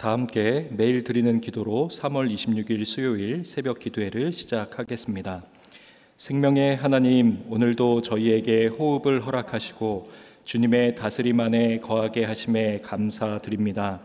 다 함께 매일 드리는 기도로 3월 26일 수요일 새벽 기도회를 시작하겠습니다. 생명의 하나님, 오늘도 저희에게 호흡을 허락하시고 주님의 다스림 안에 거하게 하심에 감사드립니다.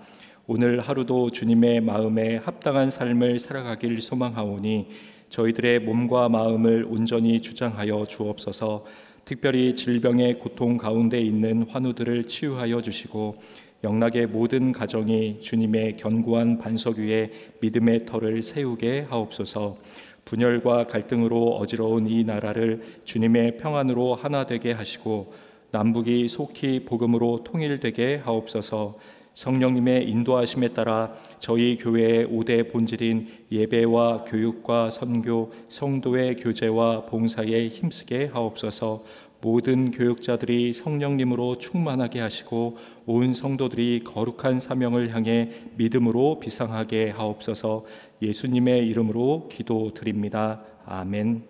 오늘 하루도 주님의 마음에 합당한 삶을 살아가길 소망하오니 저희들의 몸과 마음을 온전히 주장하여 주옵소서. 특별히 질병의 고통 가운데 있는 환우들을 치유하여 주시고 영락의 모든 가정이 주님의 견고한 반석 위에 믿음의 터를 세우게 하옵소서. 분열과 갈등으로 어지러운 이 나라를 주님의 평안으로 하나 되게 하시고 남북이 속히 복음으로 통일되게 하옵소서. 성령님의 인도하심에 따라 저희 교회의 5대 본질인 예배와 교육과 선교, 성도의 교제와 봉사에 힘쓰게 하옵소서. 모든 교육자들이 성령님으로 충만하게 하시고 온 성도들이 거룩한 사명을 향해 믿음으로 비상하게 하옵소서. 예수님의 이름으로 기도드립니다. 아멘.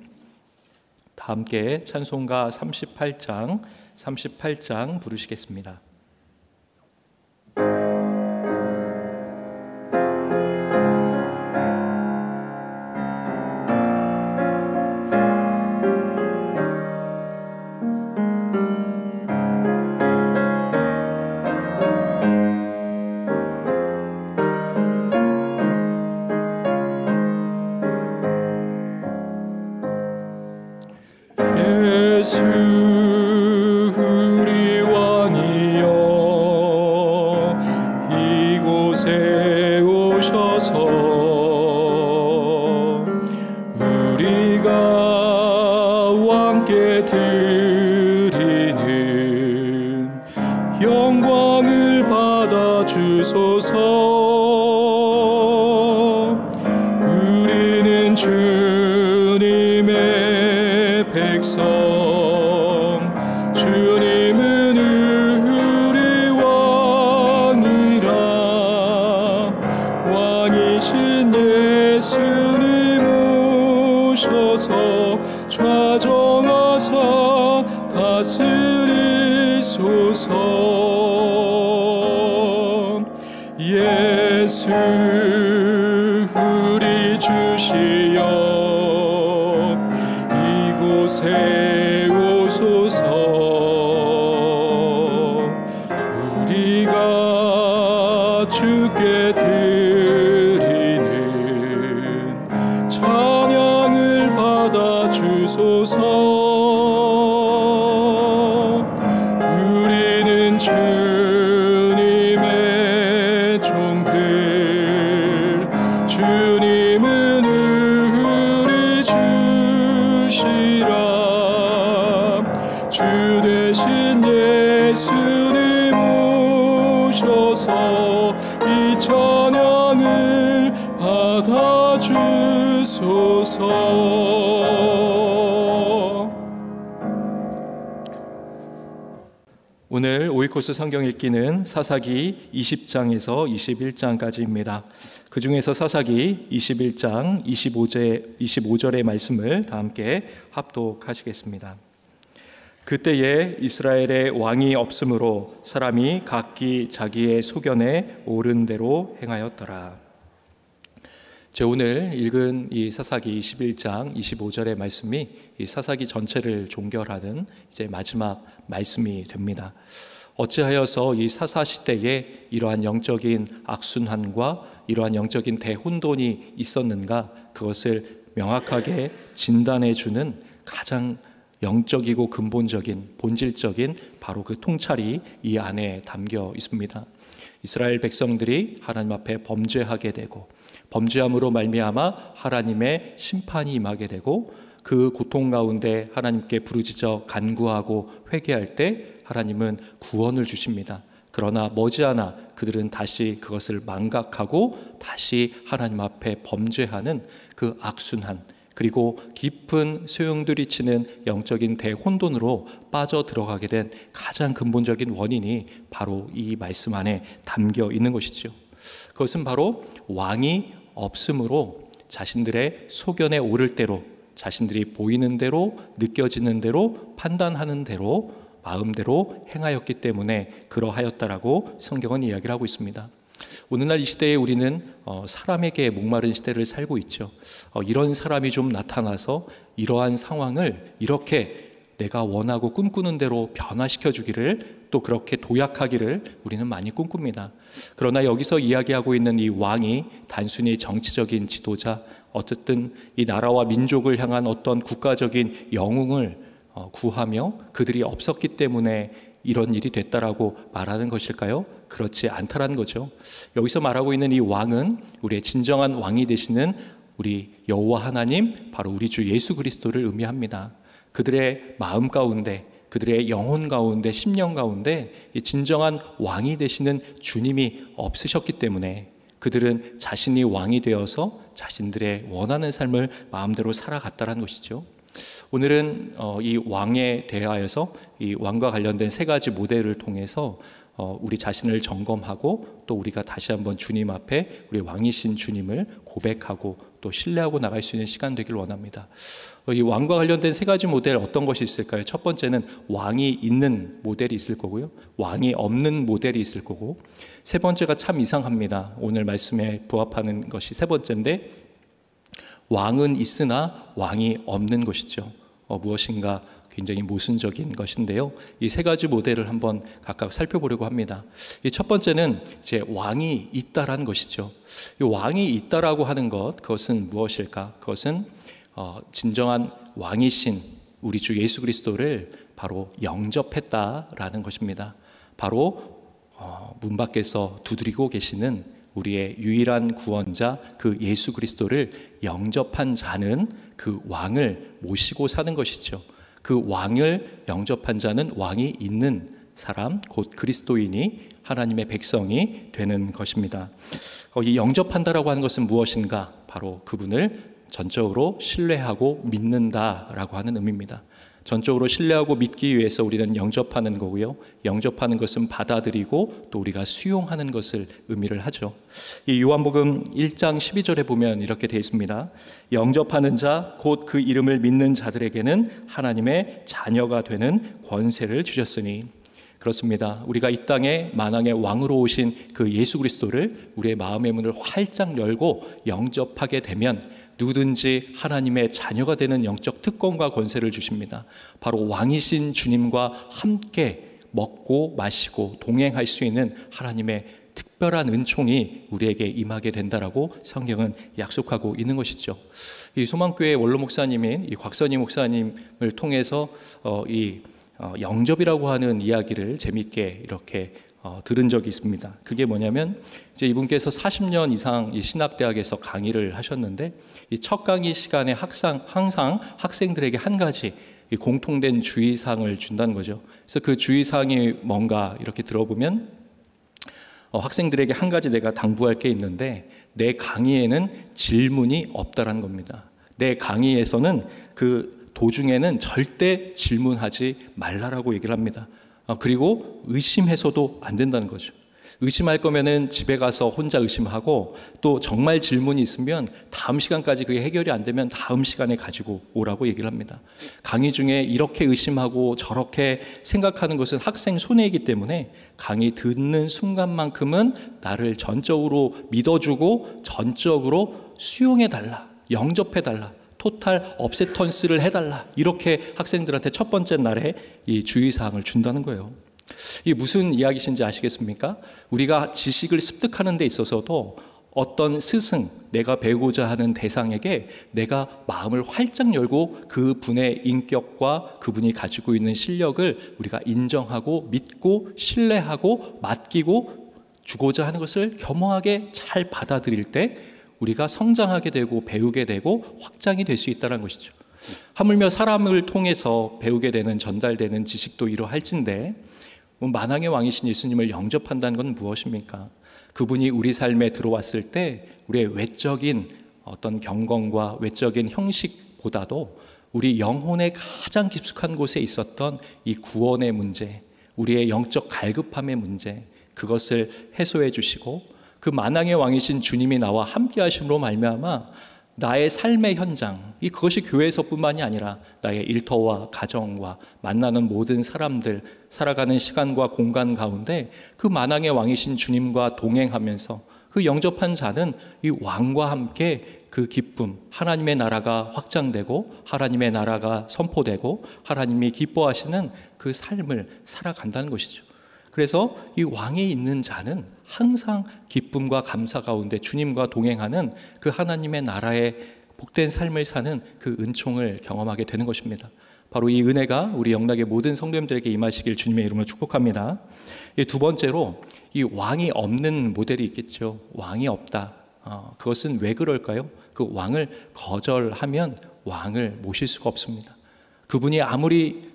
다 함께 찬송가 38장 부르시겠습니다. 우리는 주님의 백성, 주님은 우리 왕이라. 왕이신 예수님 오셔서 좌정하사 다스리소서. 예수 우리 주시여 이곳에 오소서. 우리가 주께 드리는 찬양을 받아 주소서. 우리는 주님의 종들, 주님은 우리 주시라. 주 되신 예수님 오셔서 이 찬양을 받아 주소서. 오늘 오이코스 성경 읽기는 사사기 20장에서 21장까지입니다. 그 중에서 사사기 21장 25절의 말씀을 다 함께 합독하시겠습니다. 그때에 이스라엘의 왕이 없으므로 사람이 각기 자기의 소견에 옳은 대로 행하였더라. 제 오늘 읽은 이 사사기 21장 25절의 말씀이 이 사사기 전체를 종결하는 이제 마지막 말씀이 됩니다. 어찌하여서 이 사사 시대에 이러한 영적인 악순환과 이러한 영적인 대혼돈이 있었는가, 그것을 명확하게 진단해 주는 가장 영적이고 근본적인 본질적인 바로 그 통찰이 이 안에 담겨 있습니다. 이스라엘 백성들이 하나님 앞에 범죄하게 되고 범죄함으로 말미암아 하나님의 심판이 임하게 되고 그 고통 가운데 하나님께 부르짖어 간구하고 회개할 때 하나님은 구원을 주십니다. 그러나 머지않아 그들은 다시 그것을 망각하고 다시 하나님 앞에 범죄하는 그 악순환, 그리고 깊은 소용돌이 치는 영적인 대혼돈으로 빠져 들어가게 된 가장 근본적인 원인이 바로 이 말씀 안에 담겨 있는 것이죠. 그것은 바로 왕이 없으므로 자신들의 소견에 오를 대로, 자신들이 보이는 대로, 느껴지는 대로, 판단하는 대로, 마음대로 행하였기 때문에 그러하였다라고 성경은 이야기를 하고 있습니다. 오늘날 이 시대에 우리는 사람에게 목마른 시대를 살고 있죠. 이런 사람이 좀 나타나서 이러한 상황을 이렇게 내가 원하고 꿈꾸는 대로 변화시켜 주기를, 또 그렇게 도약하기를 우리는 많이 꿈꿉니다. 그러나 여기서 이야기하고 있는 이 왕이 단순히 정치적인 지도자, 어쨌든 이 나라와 민족을 향한 어떤 국가적인 영웅을 구하며 그들이 없었기 때문에 이런 일이 됐다라고 말하는 것일까요? 그렇지 않다라는 거죠. 여기서 말하고 있는 이 왕은 우리의 진정한 왕이 되시는 우리 여호와 하나님, 바로 우리 주 예수 그리스도를 의미합니다. 그들의 마음 가운데, 그들의 영혼 가운데, 심령 가운데 이 진정한 왕이 되시는 주님이 없으셨기 때문에 그들은 자신이 왕이 되어서 자신들의 원하는 삶을 마음대로 살아갔다는 것이죠. 오늘은 이 왕에 대하여서 이 왕과 관련된 세 가지 모델을 통해서 우리 자신을 점검하고, 또 우리가 다시 한번 주님 앞에 우리 왕이신 주님을 고백하고 또 신뢰하고 나갈 수 있는 시간 되길 원합니다. 이 왕과 관련된 세 가지 모델 어떤 것이 있을까요? 첫 번째는 왕이 있는 모델이 있을 거고요, 왕이 없는 모델이 있을 거고, 세 번째가 참 이상합니다. 오늘 말씀에 부합하는 것이 세 번째인데, 왕은 있으나 왕이 없는 것이죠. 무엇인가 굉장히 모순적인 것인데요, 이 세 가지 모델을 한번 각각 살펴보려고 합니다. 이 첫 번째는 이제 왕이 있다라는 것이죠. 이 왕이 있다라고 하는 것, 그것은 무엇일까? 그것은 진정한 왕이신 우리 주 예수 그리스도를 바로 영접했다라는 것입니다. 바로 문 밖에서 두드리고 계시는 우리의 유일한 구원자 그 예수 그리스도를 영접한 자는 그 왕을 모시고 사는 것이죠. 그 왕을 영접한 자는 왕이 있는 사람, 곧 그리스도인이 하나님의 백성이 되는 것입니다. 이 영접한다라고 하는 것은 무엇인가? 바로 그분을 전적으로 신뢰하고 믿는다라고 하는 의미입니다. 전적으로 신뢰하고 믿기 위해서 우리는 영접하는 거고요, 영접하는 것은 받아들이고 또 우리가 수용하는 것을 의미를 하죠. 이 요한복음 1장 12절에 보면 이렇게 되어 있습니다. 영접하는 자, 곧 그 이름을 믿는 자들에게는 하나님의 자녀가 되는 권세를 주셨으니. 그렇습니다. 우리가 이 땅에 만왕의 왕으로 오신 그 예수 그리스도를 우리의 마음의 문을 활짝 열고 영접하게 되면 누구든지 하나님의 자녀가 되는 영적 특권과 권세를 주십니다. 바로 왕이신 주님과 함께 먹고 마시고 동행할 수 있는 하나님의 특별한 은총이 우리에게 임하게 된다라고 성경은 약속하고 있는 것이죠. 이 소망교회 원로 목사님인 이 곽선희 목사님을 통해서 영접이라고 하는 이야기를 재미있게 이렇게 들은 적이 있습니다. 그게 뭐냐면, 이제 이분께서 40년 이상 이 신학대학에서 강의를 하셨는데, 이 첫 강의 시간에 항상 학생들에게 한 가지 공통된 주의사항을 준다는 거죠. 그래서 그 주의사항이 뭔가 이렇게 들어보면, 학생들에게 한 가지 내가 당부할 게 있는데, 내 강의에는 질문이 없다라는 겁니다. 내 강의에서는 그 도중에는 절대 질문하지 말라라고 얘기를 합니다. 그리고 의심해서도 안 된다는 거죠. 의심할 거면은 집에 가서 혼자 의심하고, 또 정말 질문이 있으면 다음 시간까지 그게 해결이 안 되면 다음 시간에 가지고 오라고 얘기를 합니다. 강의 중에 이렇게 의심하고 저렇게 생각하는 것은 학생 손해이기 때문에 강의 듣는 순간만큼은 나를 전적으로 믿어주고 전적으로 수용해달라, 영접해달라, 토탈 업세턴스를 해달라, 이렇게 학생들한테 첫 번째 날에 이 주의사항을 준다는 거예요. 이게 무슨 이야기신지 아시겠습니까? 우리가 지식을 습득하는 데 있어서도 어떤 스승, 내가 배우고자 하는 대상에게 내가 마음을 활짝 열고 그분의 인격과 그분이 가지고 있는 실력을 우리가 인정하고 믿고 신뢰하고 맡기고 주고자 하는 것을 겸허하게 잘 받아들일 때 우리가 성장하게 되고 배우게 되고 확장이 될 수 있다는 것이죠. 하물며 사람을 통해서 배우게 되는, 전달되는 지식도 이러할진데 만왕의 왕이신 예수님을 영접한다는 건 무엇입니까? 그분이 우리 삶에 들어왔을 때 우리의 외적인 어떤 경건과 외적인 형식보다도 우리 영혼의 가장 깊숙한 곳에 있었던 이 구원의 문제, 우리의 영적 갈급함의 문제, 그것을 해소해 주시고 그 만왕의 왕이신 주님이 나와 함께 하심으로 말미암아 나의 삶의 현장, 그것이 교회에서뿐만이 아니라 나의 일터와 가정과 만나는 모든 사람들, 살아가는 시간과 공간 가운데 그 만왕의 왕이신 주님과 동행하면서 그 영접한 자는 이 왕과 함께 그 기쁨, 하나님의 나라가 확장되고 하나님의 나라가 선포되고 하나님이 기뻐하시는 그 삶을 살아간다는 것이죠. 그래서 이 왕이 있는 자는 항상 기쁨과 감사 가운데 주님과 동행하는 그 하나님의 나라의 복된 삶을 사는 그 은총을 경험하게 되는 것입니다. 바로 이 은혜가 우리 영락의 모든 성도님들에게 임하시길 주님의 이름으로 축복합니다. 두 번째로 이 왕이 없는 모델이 있겠죠. 왕이 없다. 그것은 왜 그럴까요? 그 왕을 거절하면 왕을 모실 수가 없습니다. 그분이 아무리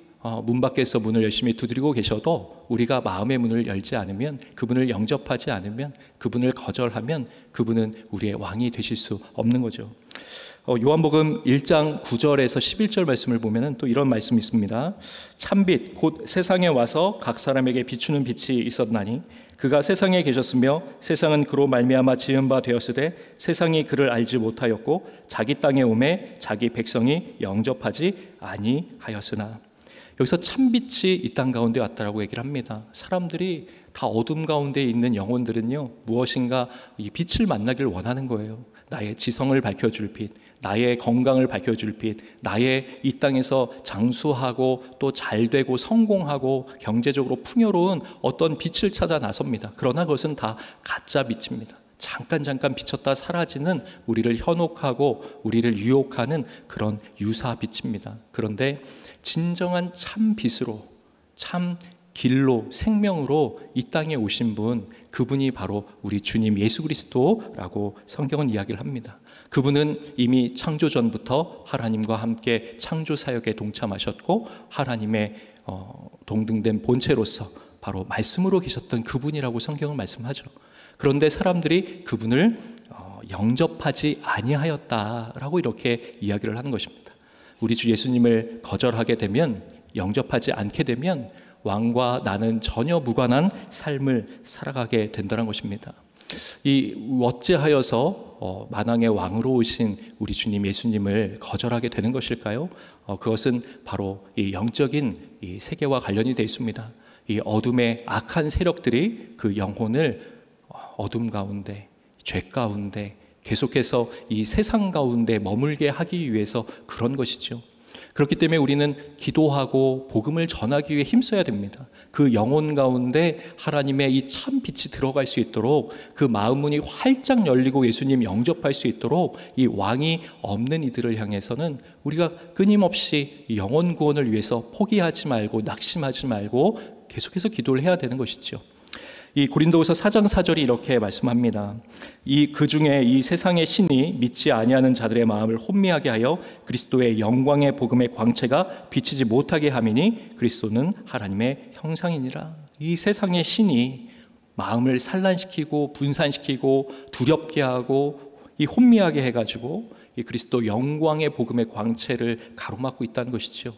문 밖에서 문을 열심히 두드리고 계셔도 우리가 마음의 문을 열지 않으면, 그분을 영접하지 않으면, 그분을 거절하면 그분은 우리의 왕이 되실 수 없는 거죠. 요한복음 1장 9절에서 11절 말씀을 보면 또 이런 말씀이 있습니다. 참빛 곧 세상에 와서 각 사람에게 비추는 빛이 있었나니 그가 세상에 계셨으며 세상은 그로 말미암아 지은 바 되었으되 세상이 그를 알지 못하였고 자기 땅에 오매 자기 백성이 영접하지 아니하였으나. 여기서 참빛이 이 땅 가운데 왔다라고 얘기를 합니다. 사람들이 다 어둠 가운데 있는 영혼들은요, 무엇인가 이 빛을 만나길 원하는 거예요. 나의 지성을 밝혀줄 빛, 나의 건강을 밝혀줄 빛, 나의 이 땅에서 장수하고 또 잘되고 성공하고 경제적으로 풍요로운 어떤 빛을 찾아 나섭니다. 그러나 그것은 다 가짜 빛입니다. 잠깐 비쳤다 사라지는, 우리를 현혹하고 우리를 유혹하는 그런 유사 빛입니다. 그런데 진정한 참 빛으로, 참 길로, 생명으로 이 땅에 오신 분, 그분이 바로 우리 주님 예수 그리스도라고 성경은 이야기를 합니다. 그분은 이미 창조 전부터 하나님과 함께 창조 사역에 동참하셨고 하나님의 동등된 본체로서 바로 말씀으로 계셨던 그분이라고 성경은 말씀하죠. 그런데 사람들이 그분을 영접하지 아니하였다라고 이렇게 이야기를 하는 것입니다. 우리 주 예수님을 거절하게 되면, 영접하지 않게 되면 왕과 나는 전혀 무관한 삶을 살아가게 된다는 것입니다. 이 어찌하여서 만왕의 왕으로 오신 우리 주님 예수님을 거절하게 되는 것일까요? 그것은 바로 이 영적인 이 세계와 관련이 되어 있습니다. 이 어둠의 악한 세력들이 그 영혼을 어둠 가운데, 죄 가운데 계속해서 이 세상 가운데 머물게 하기 위해서 그런 것이죠. 그렇기 때문에 우리는 기도하고 복음을 전하기 위해 힘써야 됩니다. 그 영혼 가운데 하나님의 이 참 빛이 들어갈 수 있도록, 그 마음 문이 활짝 열리고 예수님 영접할 수 있도록 이 왕이 없는 이들을 향해서는 우리가 끊임없이 영혼 구원을 위해서 포기하지 말고 낙심하지 말고 계속해서 기도를 해야 되는 것이죠. 이 고린도후서 4장 4절이 이렇게 말씀합니다. 그 중에 이 세상의 신이 믿지 아니하는 자들의 마음을 혼미하게 하여 그리스도의 영광의 복음의 광채가 비치지 못하게 함이니 그리스도는 하나님의 형상이니라. 이 세상의 신이 마음을 산란시키고 분산시키고 두렵게 하고 이 혼미하게 해가지고 이 그리스도 영광의 복음의 광채를 가로막고 있다는 것이죠.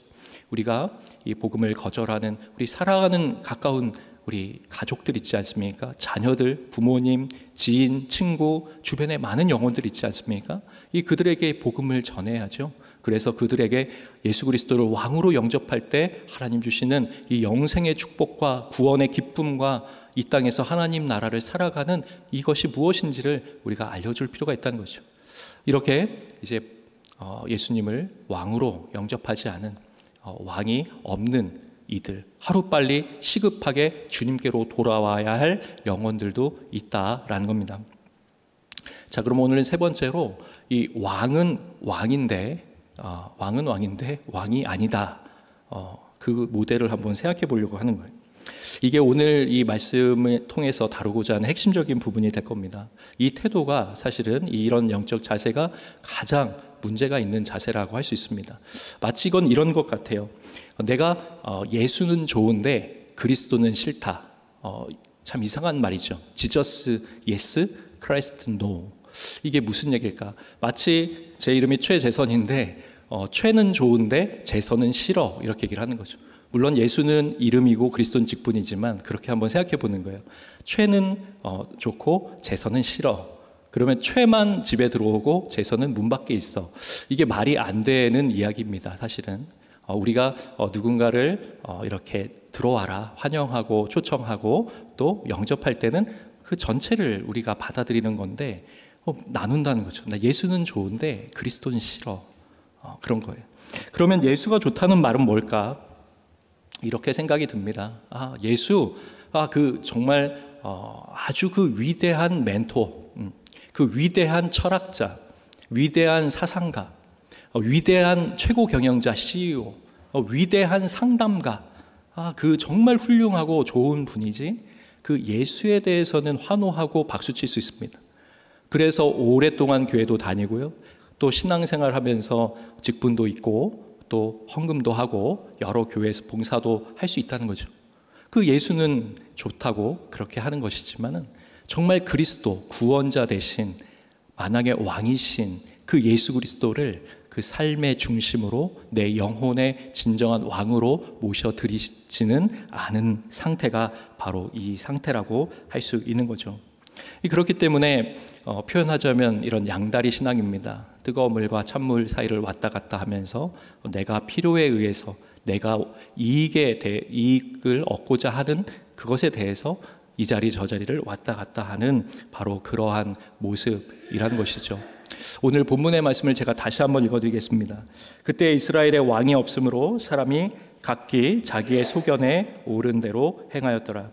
우리가 이 복음을 거절하는 우리 살아가는 가까운 우리 가족들 있지 않습니까? 자녀들, 부모님, 지인, 친구, 주변에 많은 영혼들 있지 않습니까? 그들에게 복음을 전해야죠. 그래서 그들에게 예수 그리스도를 왕으로 영접할 때 하나님 주시는 이 영생의 축복과 구원의 기쁨과 이 땅에서 하나님 나라를 살아가는 이것이 무엇인지를 우리가 알려줄 필요가 있다는 거죠. 이렇게 이제 예수님을 왕으로 영접하지 않은, 왕이 없는 이들, 하루빨리 시급하게 주님께로 돌아와야 할 영혼들도 있다라는 겁니다. 자, 그럼 오늘은 세 번째로 이 왕은 왕인데 왕이 아니다. 그 모델을 한번 생각해 보려고 하는 거예요. 이게 오늘 이 말씀을 통해서 다루고자 하는 핵심적인 부분이 될 겁니다. 이 태도가 사실은 이런 영적 자세가 가장 문제가 있는 자세라고 할 수 있습니다. 마치 이건 이런 것 같아요. 내가 예수는 좋은데 그리스도는 싫다. 참 이상한 말이죠. Jesus yes, Christ no. 이게 무슨 얘기일까? 마치 제 이름이 최재선인데 최는 좋은데 재선은 싫어, 이렇게 얘기를 하는 거죠. 물론 예수는 이름이고 그리스도는 직분이지만 그렇게 한번 생각해 보는 거예요. 최는 좋고 재선은 싫어. 그러면 최만 집에 들어오고 제선은 문 밖에 있어. 이게 말이 안 되는 이야기입니다. 사실은 우리가 누군가를 이렇게 들어와라 환영하고 초청하고 또 영접할 때는 그 전체를 우리가 받아들이는 건데 나눈다는 거죠. 나 예수는 좋은데 그리스도는 싫어. 그런 거예요. 그러면 예수가 좋다는 말은 뭘까? 이렇게 생각이 듭니다. 예수, 그 정말 아주 그 위대한 멘토, 그 위대한 철학자, 위대한 사상가, 위대한 최고 경영자 CEO, 위대한 상담가, 그 정말 훌륭하고 좋은 분이지 그 예수에 대해서는 환호하고 박수칠 수 있습니다. 그래서 오랫동안 교회도 다니고요, 또 신앙생활 하면서 직분도 있고 또 헌금도 하고 여러 교회에서 봉사도 할 수 있다는 거죠. 그 예수는 좋다고 그렇게 하는 것이지만은 정말 그리스도 구원자 대신 만왕의 왕이신 그 예수 그리스도를 그 삶의 중심으로 내 영혼의 진정한 왕으로 모셔드리지는 않은 상태가 바로 이 상태라고 할 수 있는 거죠. 그렇기 때문에 표현하자면 이런 양다리 신앙입니다. 뜨거운 물과 찬물 사이를 왔다 갔다 하면서 내가 필요에 의해서 내가 이익을 얻고자 하는 그것에 대해서 이 자리 저 자리를 왔다 갔다 하는 바로 그러한 모습이라는 것이죠. 오늘 본문의 말씀을 제가 다시 한번 읽어드리겠습니다. 그때 이스라엘의 왕이 없으므로 사람이 각기 자기의 소견에 오른 대로 행하였더라.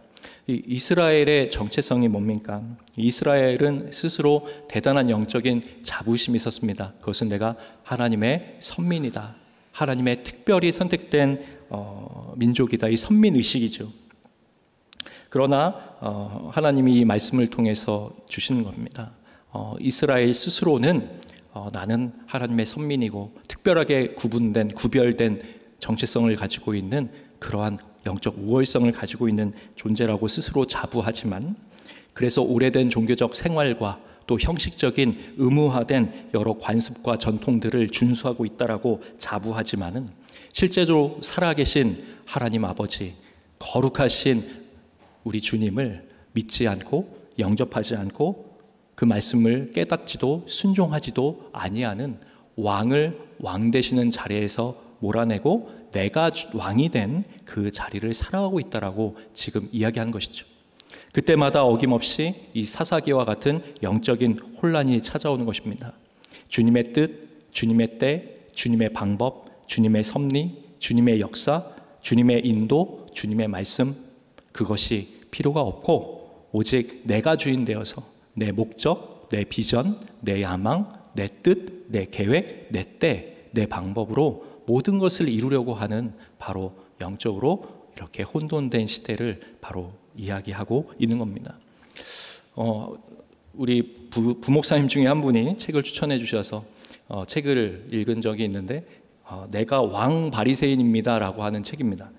이 이스라엘의 정체성이 뭡니까? 이스라엘은 스스로 대단한 영적인 자부심이 있었습니다. 그것은 내가 하나님의 선민이다, 하나님의 특별히 선택된 민족이다, 이 선민의식이죠. 그러나 하나님이 이 말씀을 통해서 주시는 겁니다. 이스라엘 스스로는 나는 하나님의 선민이고 특별하게 구별된 정체성을 가지고 있는 그러한 영적 우월성을 가지고 있는 존재라고 스스로 자부하지만, 그래서 오래된 종교적 생활과 또 형식적인 의무화된 여러 관습과 전통들을 준수하고 있다라고 자부하지만은 실제로 살아계신 하나님 아버지, 거룩하신 우리 주님을 믿지 않고 영접하지 않고 그 말씀을 깨닫지도 순종하지도 아니하는 왕을 왕 되시는 자리에서 몰아내고 내가 왕이 된 그 자리를 살아가고 있다라고 지금 이야기하는 것이죠. 그때마다 어김없이 이 사사기와 같은 영적인 혼란이 찾아오는 것입니다. 주님의 뜻, 주님의 때, 주님의 방법, 주님의 섭리, 주님의 역사, 주님의 인도, 주님의 말씀, 그것이 필요가 없고 오직 내가 주인 되어서 내 목적, 내 비전, 내 야망, 내 뜻, 내 계획, 내 때, 내 방법으로 모든 것을 이루려고 하는 바로 영적으로 이렇게 혼돈된 시대를 바로 이야기하고 있는 겁니다. 우리 부목사님 중에 한 분이 책을 추천해 주셔서 책을 읽은 적이 있는데 내가 왕 바리새인입니다 라고 하는 책입니다.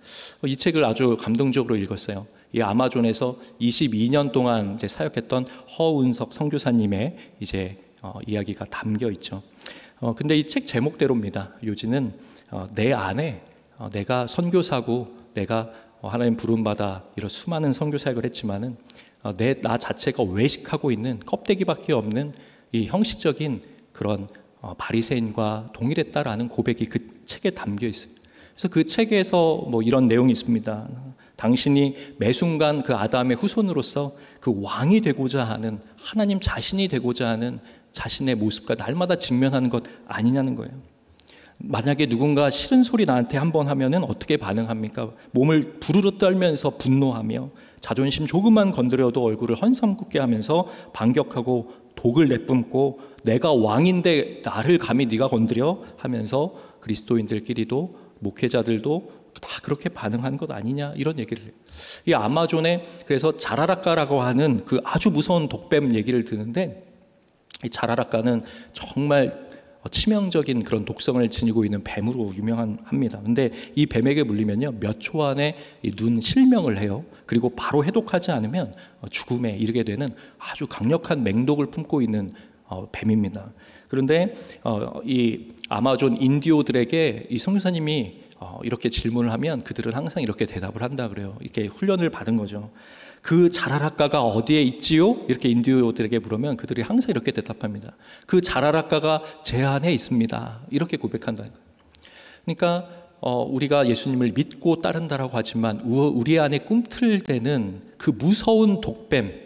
이 책을 아주 감동적으로 읽었어요. 이 아마존에서 22년 동안 이제 사역했던 허운석 선교사님의 이제 이야기가 담겨 있죠. 근데 이 책 제목대로입니다. 요지는 내 안에 내가 선교사고 내가 하나님 부름받아 이런 수많은 선교 사역을 했지만은 나 자체가 외식하고 있는 껍데기밖에 없는 이 형식적인 그런 바리새인과 동일했다라는 고백이 그 책에 담겨 있어요. 그래서 그 책에서 뭐 이런 내용이 있습니다. 당신이 매 순간 그 아담의 후손으로서 그 왕이 되고자 하는, 하나님 자신이 되고자 하는 자신의 모습과 날마다 직면하는 것 아니냐는 거예요. 만약에 누군가 싫은 소리 나한테 한번 하면은 어떻게 반응합니까? 몸을 부르르 떨면서 분노하며 자존심 조금만 건드려도 얼굴을 헌성궂게 하면서 반격하고 독을 내뿜고 내가 왕인데 나를 감히 네가 건드려 하면서 그리스도인들끼리도 목회자들도 다 그렇게 반응하는 것 아니냐, 이런 얘기를 해요. 이 아마존에 그래서 자라라까라고 하는 그 아주 무서운 독뱀 얘기를 듣는데, 이 자라라까는 정말 치명적인 그런 독성을 지니고 있는 뱀으로 유명합니다. 근데 이 뱀에게 물리면요 몇 초 안에 눈 실명을 해요. 그리고 바로 해독하지 않으면 죽음에 이르게 되는 아주 강력한 맹독을 품고 있는 뱀입니다. 그런데 이 아마존 인디오들에게 이 선교사님이 이렇게 질문을 하면 그들은 항상 이렇게 대답을 한다 그래요. 이렇게 훈련을 받은 거죠. 그 자라락가가 어디에 있지요? 이렇게 인디오들에게 물으면 그들이 항상 이렇게 대답합니다. 그 자라락가가 제 안에 있습니다. 이렇게 고백한다는 거예요. 그러니까 우리가 예수님을 믿고 따른다라고 하지만 우리 안에 꿈틀대는 그 무서운 독뱀,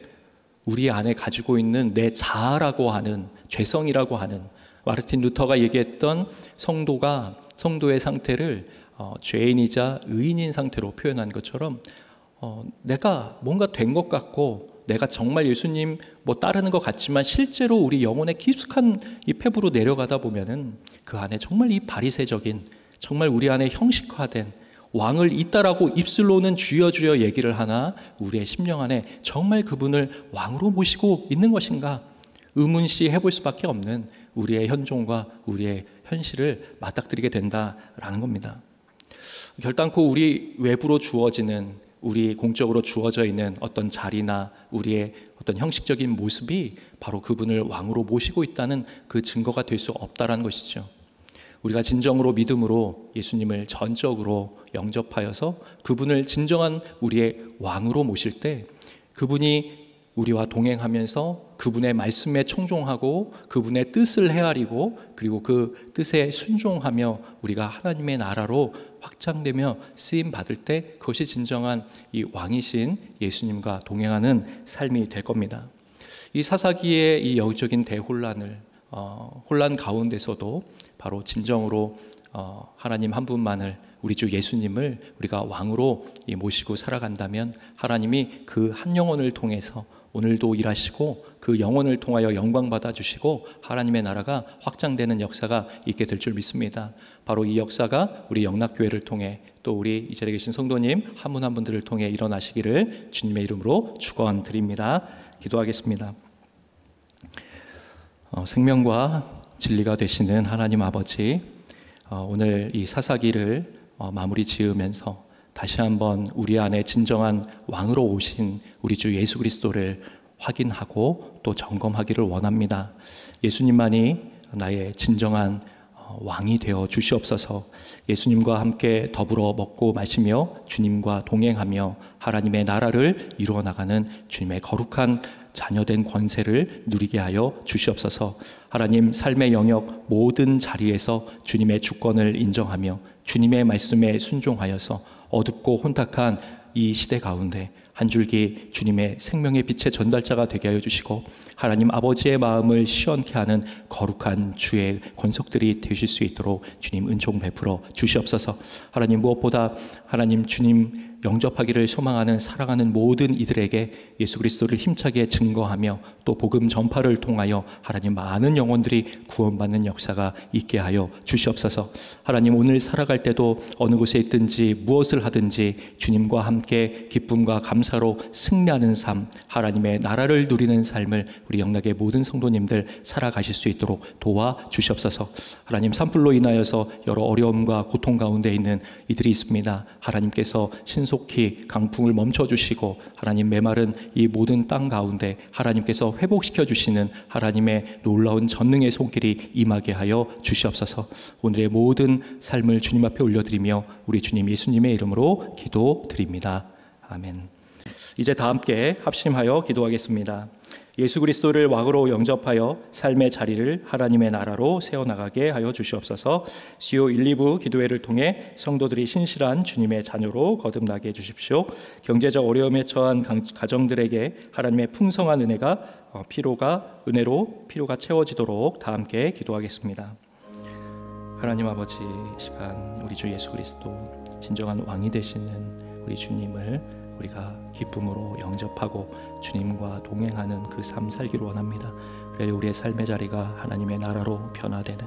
우리 안에 가지고 있는 내 자아라고 하는, 죄성이라고 하는, 마르틴 루터가 얘기했던 성도의 상태를 죄인이자 의인인 상태로 표현한 것처럼 내가 뭔가 된 것 같고 내가 정말 예수님 따르는 것 같지만 실제로 우리 영혼의 깊숙한 이 폐부로 내려가다 보면은 그 안에 정말 이 바리새적인, 정말 우리 안에 형식화된, 왕을 잇따라고 입술로는 주여 주여 얘기를 하나 우리의 심령 안에 정말 그분을 왕으로 모시고 있는 것인가 의문시 해볼 수밖에 없는 우리의 현종과 우리의 현실을 맞닥뜨리게 된다라는 겁니다. 결단코 우리 외부로 주어지는, 우리 공적으로 주어져 있는 어떤 자리나 우리의 어떤 형식적인 모습이 바로 그분을 왕으로 모시고 있다는 그 증거가 될 수 없다라는 것이죠. 우리가 진정으로 믿음으로 예수님을 전적으로 영접하여서 그분을 진정한 우리의 왕으로 모실 때 그분이 우리와 동행하면서 그분의 말씀에 청종하고 그분의 뜻을 헤아리고 그리고 그 뜻에 순종하며 우리가 하나님의 나라로 확장되며 쓰임 받을 때 그것이 진정한 이 왕이신 예수님과 동행하는 삶이 될 겁니다. 이 사사기의 이 영적인 대혼란을 혼란 가운데서도 바로 진정으로 하나님 한 분만을, 우리 주 예수님을 우리가 왕으로 모시고 살아간다면 하나님이 그 한 영혼을 통해서 오늘도 일하시고 그 영혼을 통하여 영광 받아주시고 하나님의 나라가 확장되는 역사가 있게 될 줄 믿습니다. 바로 이 역사가 우리 영락교회를 통해 또 우리 이 자리에 계신 성도님 한 분 한 분들을 통해 일어나시기를 주님의 이름으로 축원드립니다. 기도하겠습니다. 생명과 진리가 되시는 하나님 아버지, 오늘 이 사사기를 마무리 지으면서 다시 한번 우리 안에 진정한 왕으로 오신 우리 주 예수 그리스도를 확인하고 또 점검하기를 원합니다. 예수님만이 나의 진정한 왕이 되어 주시옵소서. 예수님과 함께 더불어 먹고 마시며 주님과 동행하며 하나님의 나라를 이루어 나가는 주님의 거룩한 자녀된 권세를 누리게 하여 주시옵소서. 하나님, 삶의 영역 모든 자리에서 주님의 주권을 인정하며 주님의 말씀에 순종하여서 어둡고 혼탁한 이 시대 가운데 한 줄기 주님의 생명의 빛의 전달자가 되게 하여 주시고 하나님 아버지의 마음을 시원케 하는 거룩한 주의 권속들이 되실 수 있도록 주님 은총 베풀어 주시옵소서. 하나님, 무엇보다 하나님 주님 영접하기를 소망하는 사랑하는 모든 이들에게 예수 그리스도를 힘차게 증거하며 또 복음 전파를 통하여 하나님 많은 영혼들이 구원받는 역사가 있게 하여 주시옵소서. 하나님, 오늘 살아갈 때도 어느 곳에 있든지 무엇을 하든지 주님과 함께 기쁨과 감사로 승리하는 삶, 하나님의 나라를 누리는 삶을 우리 영락의 모든 성도님들 살아가실 수 있도록 도와주시옵소서. 하나님, 산불로 인하여서 여러 어려움과 고통 가운데 있는 이들이 있습니다. 하나님께서 신속히 강풍을 멈춰주시고 하나님 메마른 이 모든 땅 가운데 하나님께서 회복시켜 주시는 하나님의 놀라운 전능의 손길이 임하게 하여 주시옵소서. 오늘의 모든 삶을 주님 앞에 올려드리며 우리 주님 예수님의 이름으로 기도드립니다. 아멘. 이제 다 함께 합심하여 기도하겠습니다. 예수 그리스도를 왕으로 영접하여 삶의 자리를 하나님의 나라로 세워나가게 하여 주시옵소서. 수요 1, 2부 기도회를 통해 성도들이 신실한 주님의 자녀로 거듭나게 해주십시오. 경제적 어려움에 처한 가정들에게 하나님의 풍성한 은혜로 피로가 채워지도록 다 함께 기도하겠습니다. 하나님 아버지, 시간 우리 주 예수 그리스도 진정한 왕이 되시는 우리 주님을 우리가 기쁨으로 영접하고 주님과 동행하는 그 삶 살기를 원합니다. 그래야 우리의 삶의 자리가 하나님의 나라로 변화되는,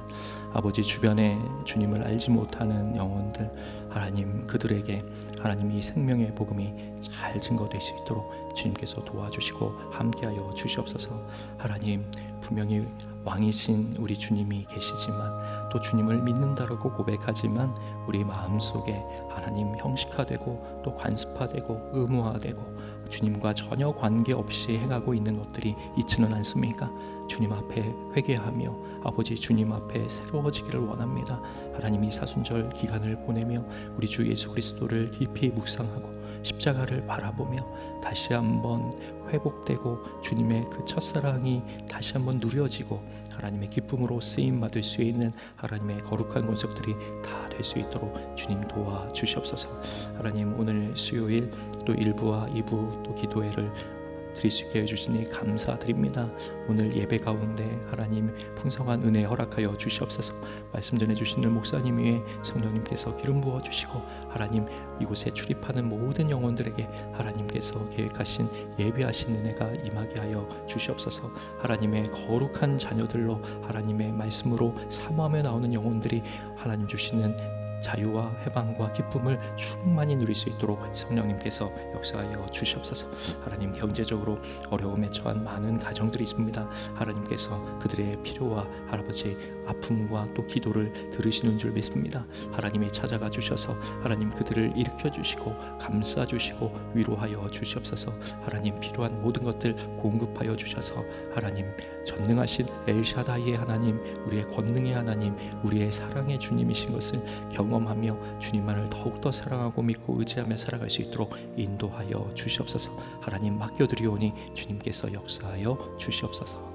아버지 주변에 주님을 알지 못하는 영혼들, 하나님 그들에게 하나님 이 생명의 복음이 잘 증거될 수 있도록 주님께서 도와주시고 함께하여 주시옵소서. 하나님, 분명히 왕이신 우리 주님이 계시지만 또 주님을 믿는다라고 고백하지만 우리 마음속에 하나님 형식화되고 또 관습화되고 의무화되고 하고 주님과 전혀 관계없이 행하고 있는 것들이 있지는 않습니까? 주님 앞에 회개하며 아버지 주님 앞에 새로워지기를 원합니다. 하나님이 사순절 기간을 보내며 우리 주 예수 그리스도를 깊이 묵상하고 십자가를 바라보며 다시 한번 회복되고 주님의 그 첫사랑이 다시 한번 누려지고 하나님의 기쁨으로 쓰임받을 수 있는 하나님의 거룩한 권속들이 다 될 수 있도록 주님 도와주시옵소서. 하나님, 오늘 수요일 또 1부와 2부 또 기도회를 드릴 수 있게 해주시니 감사드립니다. 오늘 예배 가운데 하나님 풍성한 은혜 허락하여 주시옵소서. 말씀 전해주시는 목사님 위에 성령님께서 기름 부어주시고 하나님 이곳에 출입하는 모든 영혼들에게 하나님께서 계획하신 예배하신 은혜가 임하게 하여 주시옵소서. 하나님의 거룩한 자녀들로 하나님의 말씀으로 사모하며 나오는 영혼들이 하나님 주시는 자유와 해방과 기쁨을 충만히 누릴 수 있도록 성령님께서 역사하여 주시옵소서. 하나님, 경제적으로 어려움에 처한 많은 가정들이 있습니다. 하나님께서 그들의 필요와 할아버지 아픔과 또 기도를 들으시는 줄 믿습니다. 하나님이 찾아가 주셔서 하나님 그들을 일으켜 주시고 감싸 주시고 위로하여 주시옵소서. 하나님, 필요한 모든 것들 공급하여 주셔서 하나님 전능하신 엘샤다이의 하나님, 우리의 권능의 하나님, 우리의 사랑의 주님이신 것을 경험하며 주님만을 더욱더 사랑하고 믿고 의지하며 살아갈 수 있도록 인도하여 주시옵소서. 하나님, 맡겨드리오니 주님께서 역사하여 주시옵소서.